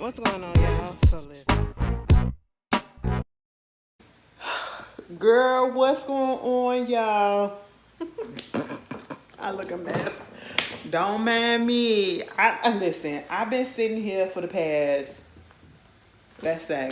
What's going on, y'all? So listen. Girl, what's going on, y'all? I look a mess. Don't mind me. Listen, I've been sitting here for the past, let's say,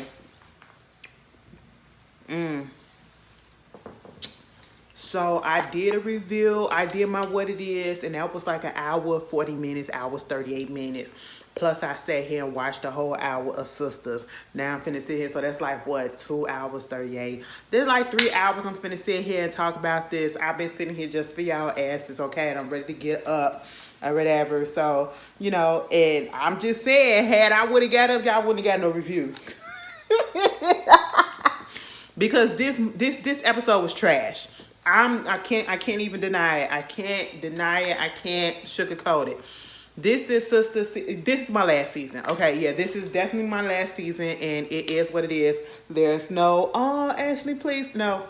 so I did a review. I did my what it is, and that was like an hour, 40 minutes, hours, 38 minutes. Plus, I sat here and watched the whole hour of Sistas. Now I'm finna sit here, so that's like what, 2 hours, 38. There's like 3 hours I'm finna sit here and talk about this. I've been sitting here just for y'all asses, okay? And I'm ready to get up or whatever. So, and I'm just saying, had I would have got up, y'all wouldn't have got no review. Because this episode was trash. I can't even deny it. I can't deny it. I can't sugarcoat it. This is this is my last season. Okay, yeah, this is definitely my last season, and it is what it is. There's no, oh, Ashley, please, no.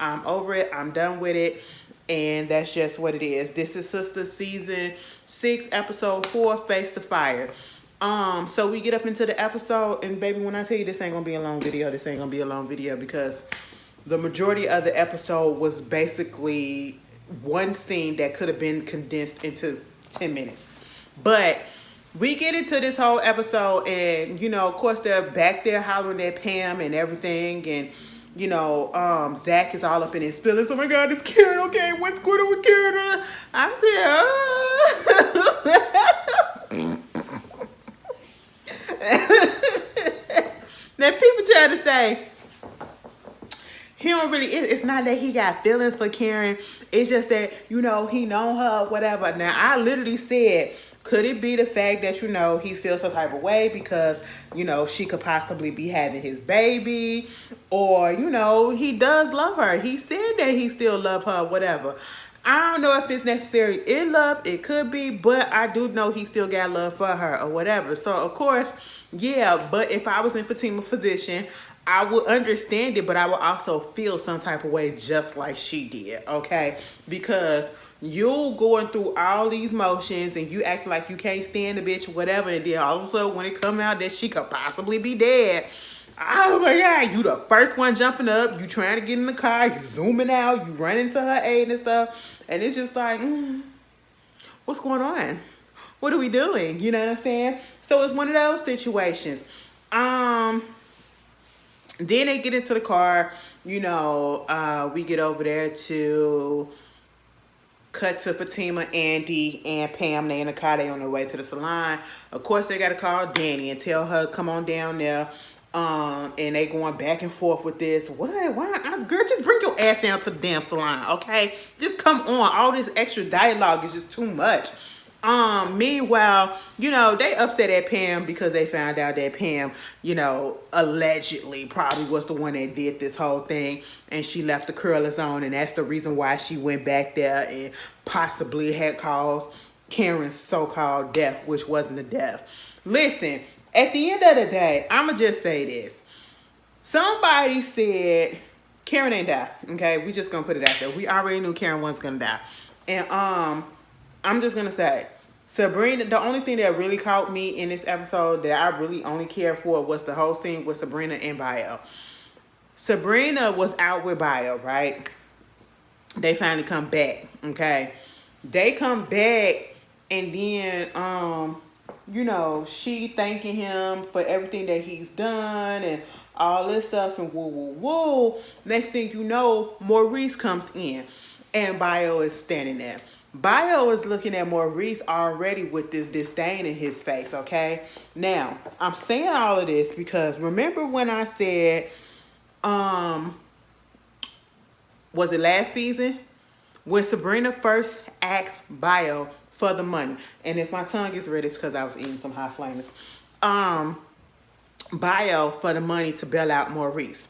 I'm over it. I'm done with it, and that's just what it is. This is Sistas season 6, episode 4, Face the Fire. So we get up into the episode, and baby, when I tell you this ain't gonna be a long video, this ain't gonna be a long video because the majority of the episode was basically one scene that could have been condensed into 10 minutes. But we get into this whole episode, and of course they're back there hollering at Pam and everything, and Zach is all up in his feelings. Oh my God, it's Karen. Okay, what's going on with Karen? I said, now people try to say he don't really, it's not that he got feelings for Karen. It's just that, he know her, whatever. Now, I literally said, could it be the fact that, he feels some type of way because, she could possibly be having his baby, or, he does love her. He said that he still love her, whatever. I don't know if it's necessary in love. It could be, but I do know he still got love for her or whatever. So, of course, yeah, but if I was in Fatima's position, I would understand it, but I would also feel some type of way just like she did, okay? Because you going through all these motions and you act like you can't stand the bitch, whatever, and then all of a sudden when it come out that she could possibly be dead, oh my God, you the first one jumping up, you trying to get in the car, you zooming out, you running to her aid and stuff, and it's just like, what's going on? What are we doing? You know what I'm saying? So it's one of those situations. Then they get into the car, we get over there to cut to Fatima, Andy, and Pam. They in the car, they on their way to the salon. Of course, they got to call Danny and tell her, come on down there. And they going back and forth with this. What? Why? Girl, just bring your ass down to the damn salon, okay? Just come on. All this extra dialogue is just too much. Meanwhile, they upset at Pam because they found out that Pam, allegedly probably was the one that did this whole thing, and she left the curlers on, and that's the reason why she went back there and possibly had caused Karen's so-called death, which wasn't a death. Listen, at the end of the day, I'ma just say this. Somebody said Karen ain't die, okay? We just gonna put it out there. We already knew Karen wasn't gonna die. And I'm just gonna say, Sabrina, the only thing that really caught me in this episode that I really only cared for was the whole scene with Sabrina and Bio. Sabrina was out with Bio, right? They finally come back, okay? They come back, and then, she thanking him for everything that he's done and all this stuff and woo. Next thing you know, Maurice comes in, and Bio is standing there. Bio is looking at Maurice already with this disdain in his face, okay? Now, I'm saying all of this because remember when I said, was it last season? When Sabrina first asked Bio for the money. And if my tongue is red, it's because I was eating some hot flamers. Bio for the money to bail out Maurice.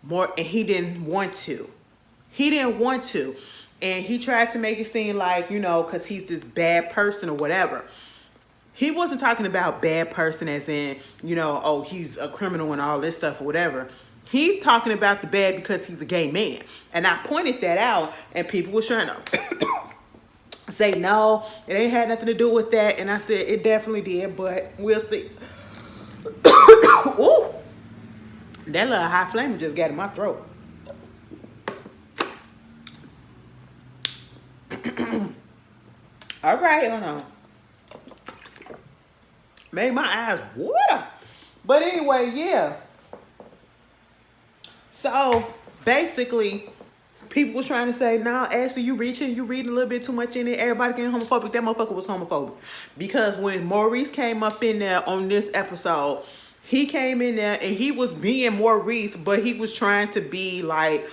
And he didn't want to. And he tried to make it seem like, because he's this bad person or whatever. He wasn't talking about bad person as in, oh, he's a criminal and all this stuff or whatever. He talking about the bad because he's a gay man. And I pointed that out, and people were trying to say no, it ain't had nothing to do with that. And I said it definitely did, but we'll see. Ooh, that little high flame just got in my throat. All right, hold on. Made my eyes water. But anyway, yeah. So basically, people was trying to say, "No, Ashley, you reading a little bit too much in it. Everybody getting homophobic." That motherfucker was homophobic. Because when Maurice came up in there on this episode, he came in there and he was being Maurice, but he was trying to be like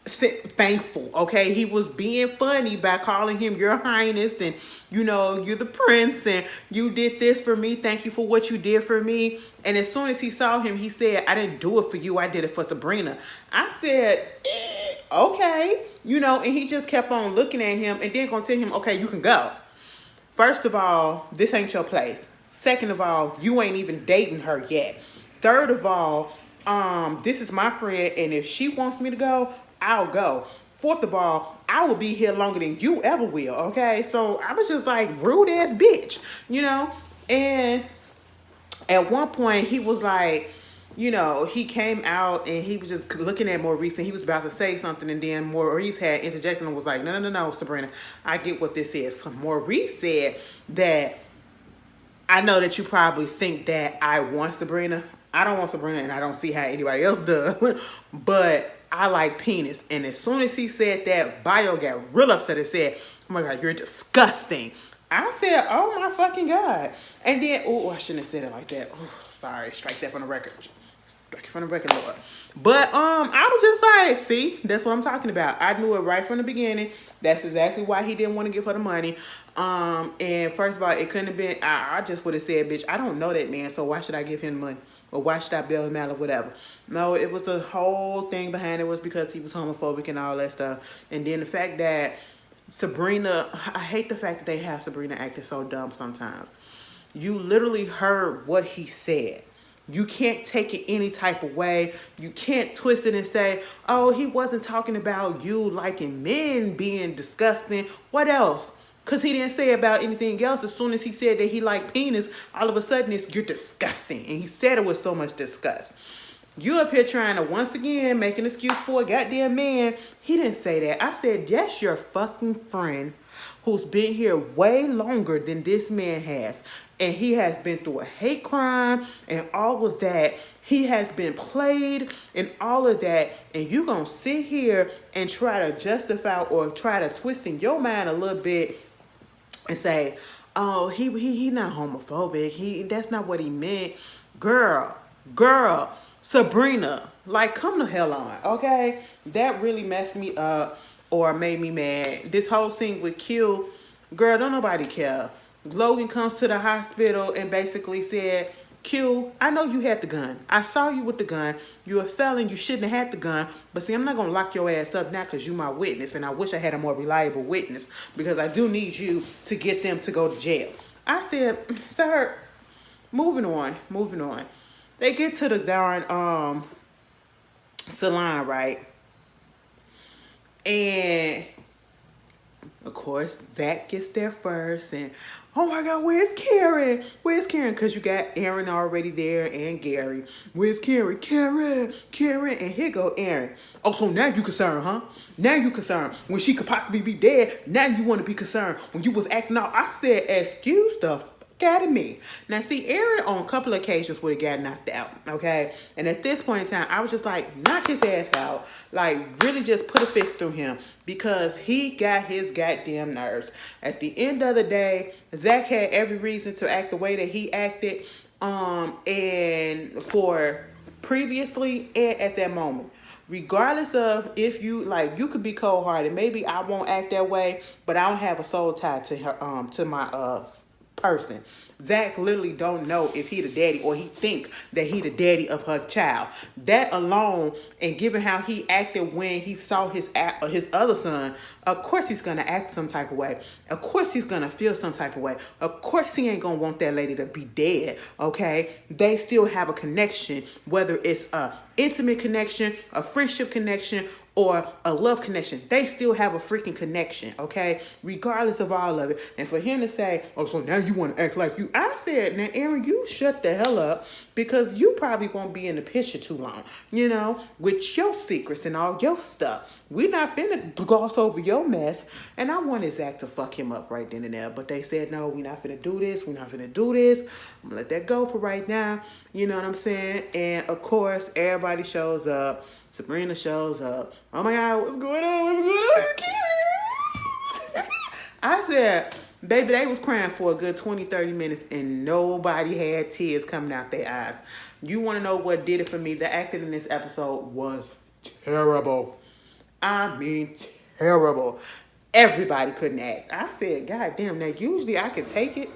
thankful. Okay, he was being funny by calling him Your Highness, and you're the prince, and you did this for me, thank you for what you did for me. And as soon as he saw him, he said, "I didn't do it for you, I did it for Sabrina." I said, okay, and he just kept on looking at him and then gonna tell him, "Okay, you can go. First of all, this ain't your place. Second of all, you ain't even dating her yet. Third of all, this is my friend, and if she wants me to go, I'll go. Fourth of all, I will be here longer than you ever will." Okay, so I was just like, rude ass bitch, And at one point, he was like, he came out and he was just looking at Maurice and he was about to say something, and then Maurice had interjected and was like, no, Sabrina, I get what this is. So Maurice said that, "I know that you probably think that I want Sabrina. I don't want Sabrina, and I don't see how anybody else does, but I like penis." And as soon as he said that, Bio got real upset and said, "Oh my God, you're disgusting." I said, "Oh my fucking God." And then, I shouldn't have said it like that. Sorry, strike that from the record. Strike it from the record, Lord. But I was just like, see, that's what I'm talking about. I knew it right from the beginning. That's exactly why he didn't want to give her the money. And first of all, it couldn't have been, I just would have said, "Bitch, I don't know that man, so why should I give him money? Or why should I bail him out or whatever?" No, it was the whole thing behind it was because he was homophobic and all that stuff. And then the fact that Sabrina, I hate the fact that they have Sabrina acting so dumb sometimes. You literally heard what he said. You can't take it any type of way. You can't twist it and say, "Oh, he wasn't talking about you liking men being disgusting." What else? Because he didn't say about anything else. As soon as he said that he liked penis, all of a sudden it's, "You're disgusting." And he said it with so much disgust. You up here trying to once again make an excuse for a goddamn man. He didn't say that. I said, "That's your fucking friend who's been here way longer than this man has. And he has been through a hate crime and all of that. He has been played and all of that. And you gonna sit here and try to justify or try to twist in your mind a little bit and say, oh, he not homophobic. That's not what he meant." Girl, Sabrina, like, come the hell on, okay? That really messed me up or made me mad. This whole scene with Q, girl, don't nobody care. Logan comes to the hospital and basically said, "Q, I know you had the gun. I saw you with the gun. You're a felon. You shouldn't have had the gun. But see, I'm not going to lock your ass up now because you my witness. And I wish I had a more reliable witness because I do need you to get them to go to jail." I said, "Sir, moving on. They get to the darn salon, right? And of course, Zach gets there first, and oh my God, where's Karen? Because you got Aaron already there and Gary. Where's Karen? Karen. And here go Aaron. Oh, so now you concerned, huh? Now you concerned. When she could possibly be dead, now you want to be concerned. When you was acting out, I said, excuse the fuck out of me. Now, see, Aaron on a couple of occasions would have got knocked out, okay? And at this point in time, I was just like, knock his ass out. Like, really just put a fist through him because he got his goddamn nerves. At the end of the day, Zach had every reason to act the way that he acted, and for previously and at that moment. Regardless of if you, like, you could be cold-hearted. Maybe I won't act that way, but I don't have a soul tie to her, to my, person. Zach literally don't know if he the daddy or he think that he the daddy of her child. That alone, and given how he acted when he saw his other son, of course he's gonna act some type of way. Of course he's gonna feel some type of way. Of course he ain't gonna want that lady to be dead, okay? They still have a connection, whether it's a intimate connection, a friendship connection, or a love connection. They still have a freaking connection, okay? Regardless of all of it. And for him to say, oh, so now you want to act like you. I said, now, Aaron, you shut the hell up because you probably won't be in the picture too long, with your secrets and all your stuff. We're not finna gloss over your mess. And I wanted Zach to fuck him up right then and there. But they said, no, we're not finna do this. We're not finna do this. I'm gonna let that go for right now. You know what I'm saying? And of course, everybody shows up. Sabrina shows up. Oh my God, what's going on? What's going on? I said, baby, they was crying for a good 20, 30 minutes and nobody had tears coming out their eyes. You want to know what did it for me? The acting in this episode was terrible. I mean, terrible. Everybody couldn't act. I said, God damn, now usually I could take it.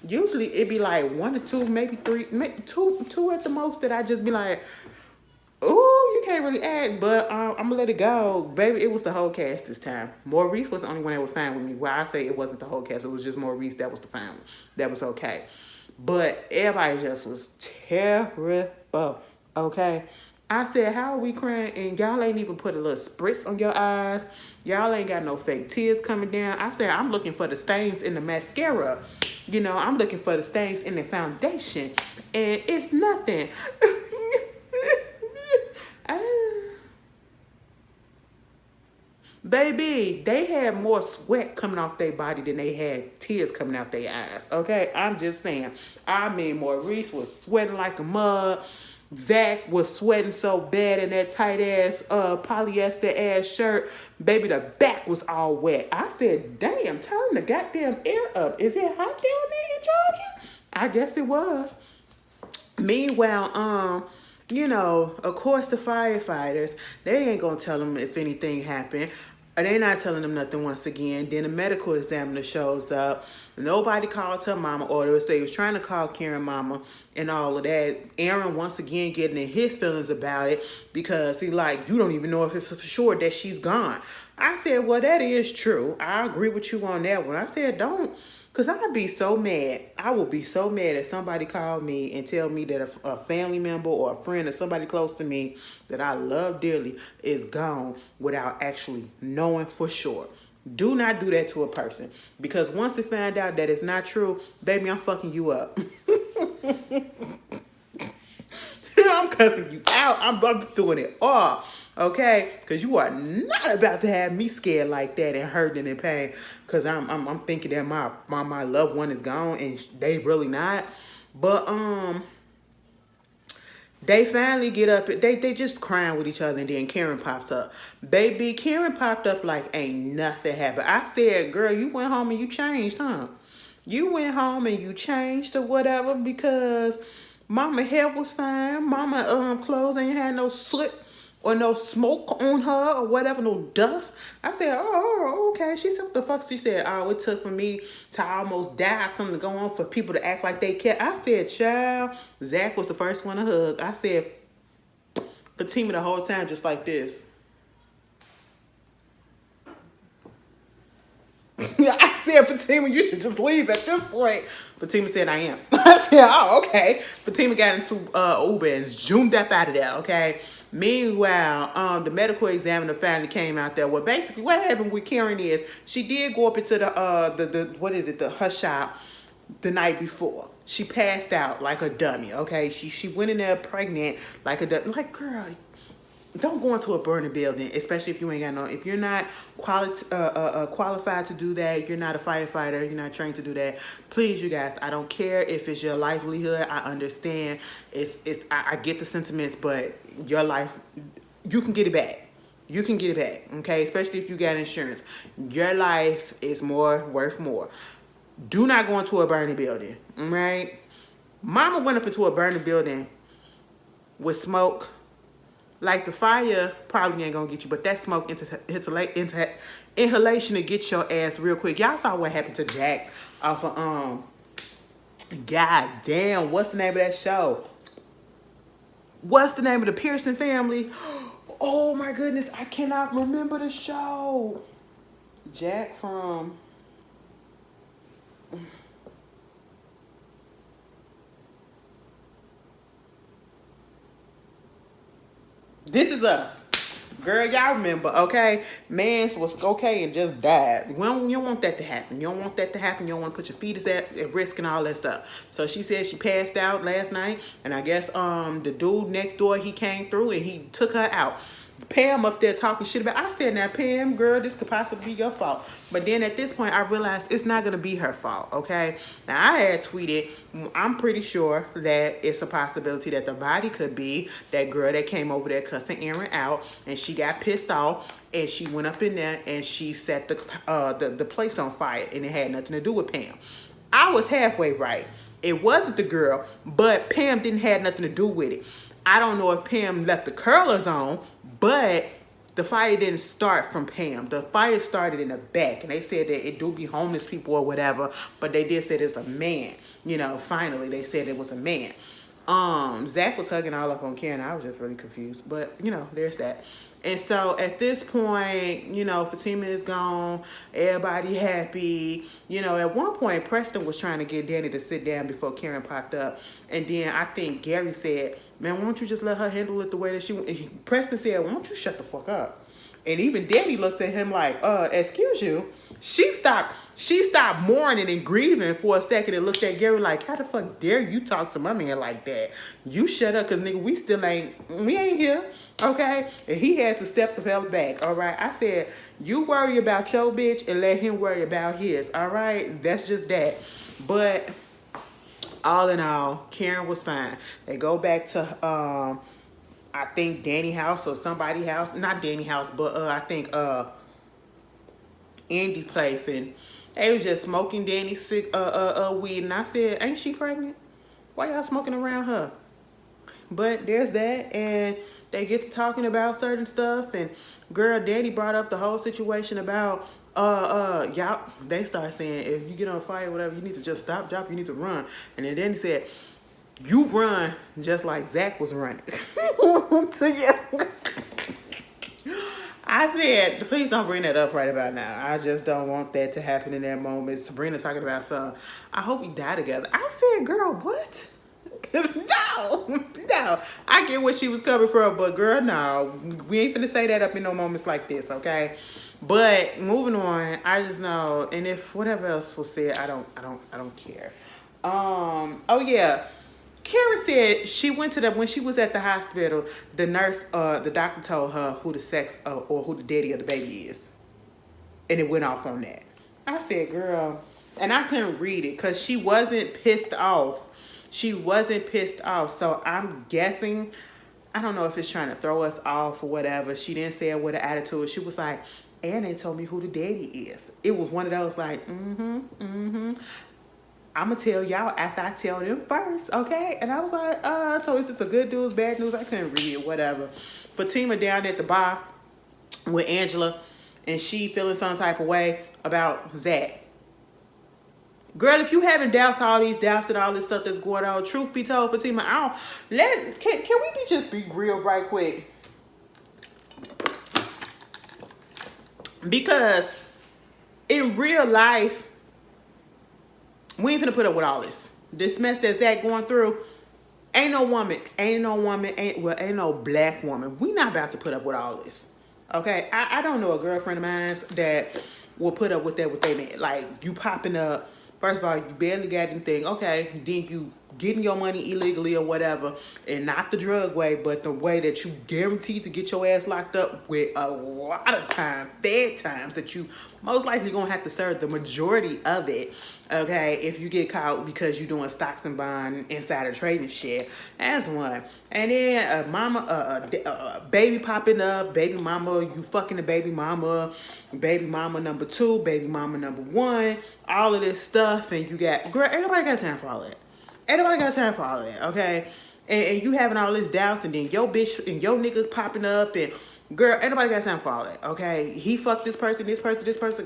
Usually it'd be like one or two, maybe three, maybe two at the most that I just be like, ooh, you can't really act, but I'm gonna let it go. Baby, it was the whole cast this time. Maurice was the only one that was fine with me. Well, I say it wasn't the whole cast, it was just Maurice that was the fine one. That was okay. But everybody just was terrible, okay? I said, how are we crying and y'all ain't even put a little spritz on your eyes? Y'all ain't got no fake tears coming down. I said, I'm looking for the stains in the mascara. I'm looking for the stains in the foundation. And it's nothing. Baby, they had more sweat coming off their body than they had tears coming out their eyes, okay? I'm just saying. I mean, Maurice was sweating like a mug. Zach was sweating so bad in that tight-ass polyester-ass shirt. Baby, the back was all wet. I said, damn, turn the goddamn air up. Is it hot down there in Georgia? I guess it was. Meanwhile, of course the firefighters, they ain't gonna tell them if anything happened. Or they not telling them nothing once again. Then the medical examiner shows up. Nobody called her mama, or they was trying to call Karen mama and all of that. Aaron once again getting in his feelings about it because he like, you don't even know if it's for sure that she's gone. I said, well, that is true. I agree with you on that one. I said, don't. Because I'd be so mad. I would be so mad if somebody called me and tell me that a family member or a friend or somebody close to me that I love dearly is gone without actually knowing for sure. Do not do that to a person. Because once they find out that it's not true, baby, I'm fucking you up. I'm cussing you out. I'm doing it all. Okay? Because you are not about to have me scared like that and hurt and in pain. Because I'm thinking that my loved one is gone and they really not. But they finally get up. They just crying with each other and then Karen pops up. Baby, Karen popped up like ain't nothing happened. I said, girl, you went home and you changed, huh? You went home and you changed or whatever because mama hair was fine. Mama clothes ain't had no soot or no smoke on her or whatever, no dust. I said, oh, okay. She said, what the fuck? She said, oh, it took for me to almost die, something to go on for people to act like they care. I said, child, Zach was the first one to hug. I said, Fatima the whole time just like this. I said, Fatima, you should just leave at this point. Fatima said, I am. I said, oh, okay. Fatima got into Uber and zoomed up out of there, okay? Meanwhile, the medical examiner finally came out there. Well, basically, what happened with Karen is she did go up into the her shop the night before. She passed out like a dummy, okay? She went in there pregnant like a dummy. Like, girl, don't go into a burning building, especially if you ain't got no, if you're not qualified to do that, you're not a firefighter, you're not trained to do that. Please, you guys, I don't care if it's your livelihood. I understand. I get the sentiments, but your life, you can get it back. You can get it back, okay? Especially if you got insurance. Your life is worth more. Do not go into a burning building, right? Mama went up into a burning building with smoke. Like the fire probably ain't gonna get you, but that smoke inhalation to get your ass real quick. Y'all saw what happened to Jack off of God damn, what's the name of that show? What's the name of the Pearson family? Oh my goodness, I cannot remember the show. Jack from This Is Us. Girl, y'all remember, okay? Mans was okay and just died. You don't want that to happen. You don't want that to happen. You don't want to put your fetus at risk and all that stuff. So she said she passed out last night, and I guess the dude next door, he came through and he took her out. Pam up there talking shit about. I said, now Pam, girl, this could possibly be your fault. But then at this point, I realized it's not gonna be her fault. Okay. Now I had tweeted, I'm pretty sure that it's a possibility that the body could be that girl that came over there cussing Aaron out, and she got pissed off, and she went up in there and she set the place on fire, and it had nothing to do with Pam. I was halfway right. It wasn't the girl, but Pam didn't have nothing to do with it. I don't know if Pam left the curlers on, but the fire didn't start from Pam. The fire started in the back, and they said that it do be homeless people or whatever, but they did say it's a man. You know, finally they said it was a man. Zach was hugging all up on Karen. I was just really confused, but you know, there's that. And so at this point, you know, Fatima is gone. Everybody happy. You know, at one point, Preston was trying to get Danny to sit down before Karen popped up. And then I think Gary said, man, why don't you just let her handle it the way that she... Preston said, why don't you shut the fuck up? And even Danny looked at him like, excuse you. She stopped mourning and grieving for a second and looked at Gary like, how the fuck dare you talk to my man like that? You shut up, because nigga, we ain't here, okay? And he had to step the hell back, all right? I said, you worry about your bitch and let him worry about his, all right? That's just that. But all in all, Karen was fine. They go back to, I think Danny house or somebody house, not Danny house, but I think Andy's place, and they was just smoking Danny's sick weed, and I said, ain't she pregnant? Why y'all smoking around her? But there's that, and they get to talking about certain stuff, and girl, Danny brought up the whole situation about y'all. They start saying, if you get on fire or whatever, you need to just stop, drop, you need to run. And then Danny said, you run just like Zach was running. So yeah. I said, please don't bring that up right about now. I just don't want that to happen in that moment. Sabrina talking about something. I hope we die together. I said, girl, what? No. I get what she was coming from, but girl, no. We ain't finna say that up in no moments like this, okay? But moving on, I just know, and if whatever else was said, I don't care. Oh yeah. Karen said she went to when she was at the hospital, the nurse, the doctor told her who the sex or who the daddy of the baby is. And it went off on that. I said, girl, and I couldn't read it because she wasn't pissed off. She wasn't pissed off. So I'm guessing, I don't know if it's trying to throw us off or whatever. She didn't say it with an attitude. She was like, and they told me who the daddy is. It was one of those like, I'm going to tell y'all after I tell them first, okay? And I was like, so is this a good news, bad news? I couldn't read it, whatever. Fatima down at the bar with Angela, and she feeling some type of way about Zach. Girl, if you having doubts, all these doubts and all this stuff that's going on, truth be told, Fatima, can we just be real right quick? Because in real life, we ain't finna put up with all this. This mess that Zach going through, ain't no black woman. We not about to put up with all this. Okay? I don't know a girlfriend of mine that will put up with that with they man. Like, you popping up, first of all, you barely got anything. Okay, then you getting your money illegally or whatever, and not the drug way, but the way that you guaranteed to get your ass locked up with a lot of time, bad times that you most likely gonna have to serve the majority of it, okay, if you get caught because you doing stocks and bond insider trading shit. That's one. And then baby popping up, baby mama, you fucking the baby mama number 2, baby mama number 1, all of this stuff, and you got, girl, ain't nobody got time for all that. Ain't nobody got time for all that, okay? And you having all this doubts, and then your bitch and your nigga popping up, and girl, ain't nobody got time for all that, okay? He fucked this person,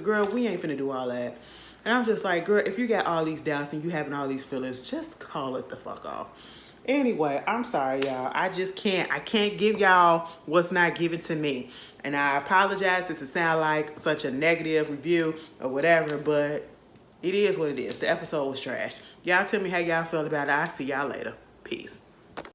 girl, we ain't finna do all that. And I'm just like, girl, if you got all these doubts and you having all these feelings, just call it the fuck off. Anyway, I'm sorry, y'all. I can't give y'all what's not given to me. And I apologize if it sound like such a negative review or whatever, but it is what it is. The episode was trash. Y'all tell me how y'all feel about it. I'll see y'all later. Peace.